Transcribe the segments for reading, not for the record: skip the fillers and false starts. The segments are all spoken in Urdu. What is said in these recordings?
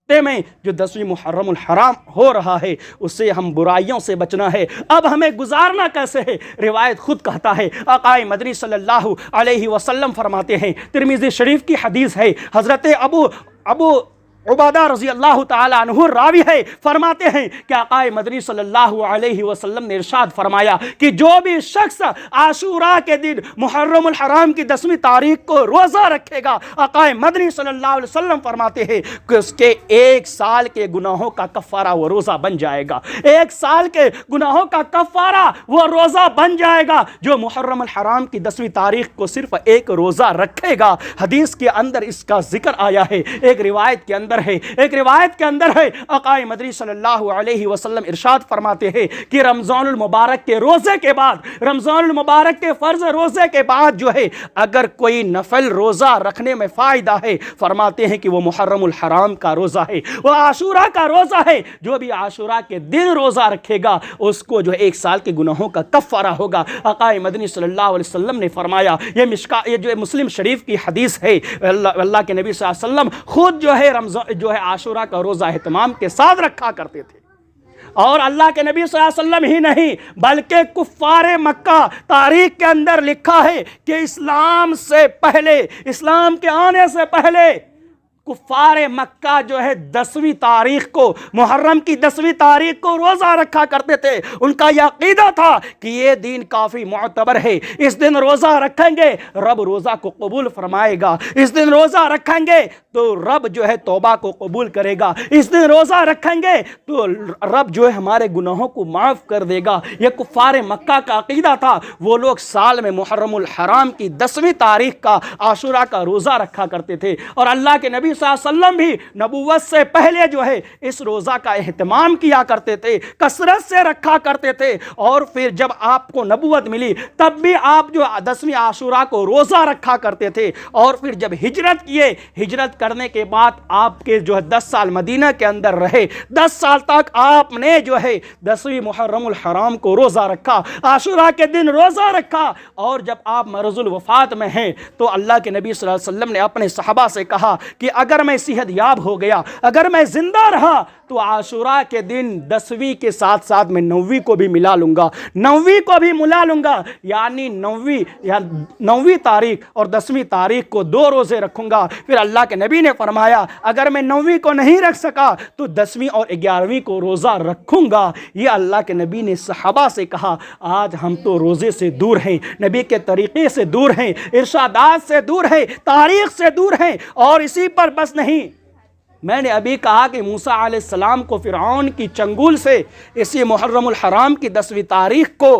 میں جو 10ویں محرم الحرام ہو رہا ہے اس سے ہم برائیوں سے بچنا ہے۔ اب ہمیں گزارنا کیسے ہے؟ روایت خود کہتا ہے، آقا مدنی صلی اللہ علیہ وسلم فرماتے ہیں، ترمذی شریف کی حدیث ہے، حضرت ابو عبادہ رضی اللہ تعالیٰ عنہ راوی ہے، فرماتے ہیں کہ آقا مدنی صلی اللہ علیہ وسلم نے ارشاد فرمایا کہ جو بھی شخص عاشوراء کے دن محرم الحرام کی 10ویں تاریخ کو روزہ رکھے گا، آقا مدنی صلی اللہ علیہ وسلم فرماتے ہیں کہ اس کے 1 سال کے گناہوں کا کفارہ وہ روزہ بن جائے گا۔ 1 سال کے گناہوں کا کفارہ وہ روزہ بن جائے گا جو محرم الحرام کی 10ویں تاریخ کو صرف 1 روزہ رکھے گا۔ حدیث کے اندر اس کا ذکر آیا ہے، ایک روایت کے اندر ہے آقا مدنی صلی اللہ علیہ وسلم ارشاد فرماتے ہیں کہ رمضان المبارک کے روزے کے بعد، رمضان المبارک کے فرض روزے کے بعد جو ہے اگر کوئی نفل روزہ رکھنے میں فائدہ ہے، فرماتے ہیں کہ وہ محرم الحرام کا روزہ ہے، وہ عاشوراء کا روزہ ہے۔ جو بھی عاشوراء کے دن روزہ رکھے گا اس کو جو 1 سال کے گناہوں کا کفارہ ہوگا۔ آقا مدنی صلی اللہ علیہ وسلم نے فرمایا، یہ جو مسلم شریف کی حدیث ہے، اللہ کے نبی صلی اللہ علیہ وسلم خود جو ہے عاشوراء کا روزہ اہتمام کے ساتھ رکھا کرتے تھے۔ اور اللہ کے نبی صلی اللہ علیہ وسلم ہی نہیں بلکہ کفار مکہ تاریخ کے اندر لکھا ہے کہ اسلام سے پہلے، اسلام کے آنے سے پہلے کفار مکہ جو ہے 10ویں تاریخ کو، محرم کی 10ویں تاریخ کو روزہ رکھا کرتے تھے۔ ان کا یہ عقیدہ تھا کہ یہ دین کافی معتبر ہے، اس دن روزہ رکھیں گے رب روزہ کو قبول فرمائے گا، اس دن روزہ رکھیں گے تو رب جو ہے توبہ کو قبول کرے گا، اس دن روزہ رکھیں گے تو رب جو ہے ہمارے گناہوں کو معاف کر دے گا۔ یہ کفار مکہ کا عقیدہ تھا۔ وہ لوگ سال میں محرم الحرام کی 10ویں تاریخ کا عاشوراء کا روزہ رکھا کرتے تھے، اور اللہ کے نبی صلی اللہ علیہ وسلم بھی نبوت سے پہلے جو ہے اس روزہ کا اہتمام کیا کرتے تھے، کثرت سے رکھا کرتے تھے، اور پھر جب آپ کو نبوت ملی تب بھی آپ جو 10ویں عاشوراء کو روزہ رکھا کرتے تھے، اور پھر جب ہجرت کیے، ہجرت کرنے کے بعد آپ کے جو ہے 10 سال مدینہ کے اندر رہے، 10 سال تک آپ نے جو ہے 10ویں محرم الحرام کو روزہ رکھا، عاشوراء کے دن روزہ رکھا، اور جب آپ مرض الوفات میں ہیں تو اللہ کے نبی صلی اللہ علیہ وسلم نے اپنے صحابہ سے کہا کہ اگر میں صحت یاب ہو گیا، اگر میں زندہ رہا تو عاشوراء کے دن 10ویں کے ساتھ ساتھ میں 9ویں کو بھی ملا لوں گا، 9ویں کو بھی ملا لوں گا، یعنی 9ویں تاریخ اور 10ویں تاریخ کو 2 روزے رکھوں گا۔ پھر اللہ کے نبی نے فرمایا اگر میں 9ویں کو نہیں رکھ سکا تو 10ویں اور 11ویں کو روزہ رکھوں گا۔ یہ اللہ کے نبی نے صحابہ سے کہا۔ آج ہم تو روزے سے دور ہیں، نبی کے طریقے سے دور ہیں، ارشادات سے دور ہیں، تاریخ سے دور ہیں، اور اسی پر بس نہیں، میں نے ابھی کہا کہ موسیٰ علیہ السلام کو فرعون کی چنگل سے اسی محرم الحرام کی 10ویں تاریخ کو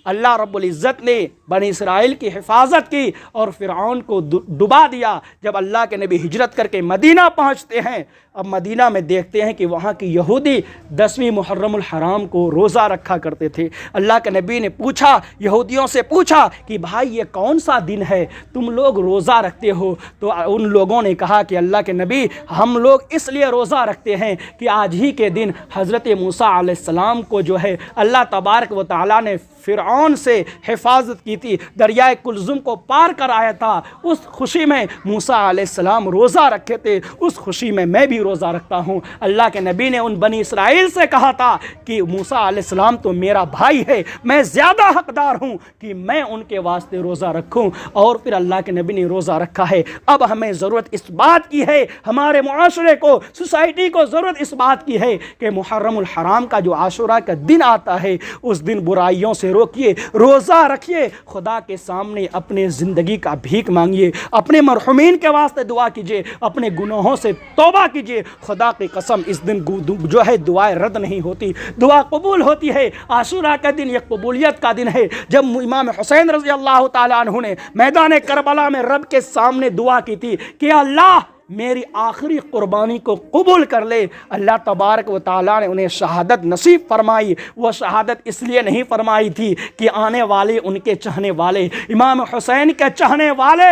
اللہ رب العزت نے بنی اسرائیل کی حفاظت کی اور فرعون کو ڈبا دیا۔ جب اللہ کے نبی ہجرت کر کے مدینہ پہنچتے ہیں، اب مدینہ میں دیکھتے ہیں کہ وہاں کی یہودی 10ویں محرم الحرام کو روزہ رکھا کرتے تھے۔ اللہ کے نبی نے پوچھا، یہودیوں سے پوچھا کہ بھائی یہ کون سا دن ہے تم لوگ روزہ رکھتے ہو؟ تو ان لوگوں نے کہا کہ اللہ کے نبی ہم لوگ اس لیے روزہ رکھتے ہیں کہ آج ہی کے دن حضرت موسیٰ علیہ السلام کو جو ہے اللہ تبارک و تعالیٰ نے فرعون سے حفاظت کی تھی، دریائے کلزم کو پار کرایا تھا۔ اس خوشی میں موسیٰ علیہ السلام روزہ رکھے تھے، اس خوشی میں میں بھی روزہ رکھتا ہوں۔ اللہ کے نبی نے ان بنی اسرائیل سے کہا تھا کہ موسیٰ علیہ السلام تو میرا بھائی ہے، میں زیادہ حقدار ہوں کہ میں ان کے واسطے روزہ رکھوں، اور پھر اللہ کے نبی نے روزہ رکھا ہے۔ اب ہمیں ضرورت اس بات کی ہے، ہمارے معاشرے کو، سوسائٹی کو ضرورت اس بات کی ہے کہ محرم الحرام کا جو عاشوراء کا دن آتا ہے اس دن برائیوں سے روکیے، روزہ رکھیے، خدا کے سامنے اپنے زندگی کا بھیک مانگیے، اپنے مرحومین کے واسطے دعا کیجیے، اپنے گناہوں سے توبہ کیجیے۔ خدا کی قسم اس دن جو ہے دعائیں رد نہیں ہوتی، دعا قبول ہوتی ہے۔ عاشوراء کا دن یہ قبولیت کا دن ہے۔ جب امام حسین رضی اللہ تعالیٰ عنہ نے میدان کربلا میں رب کے سامنے دعا کی تھی کہ اللہ میری آخری قربانی کو قبول کر لے، اللہ تبارک و تعالیٰ نے انہیں شہادت نصیب فرمائی۔ وہ شہادت اس لیے نہیں فرمائی تھی کہ آنے والے ان کے چاہنے والے، امام حسین کے چاہنے والے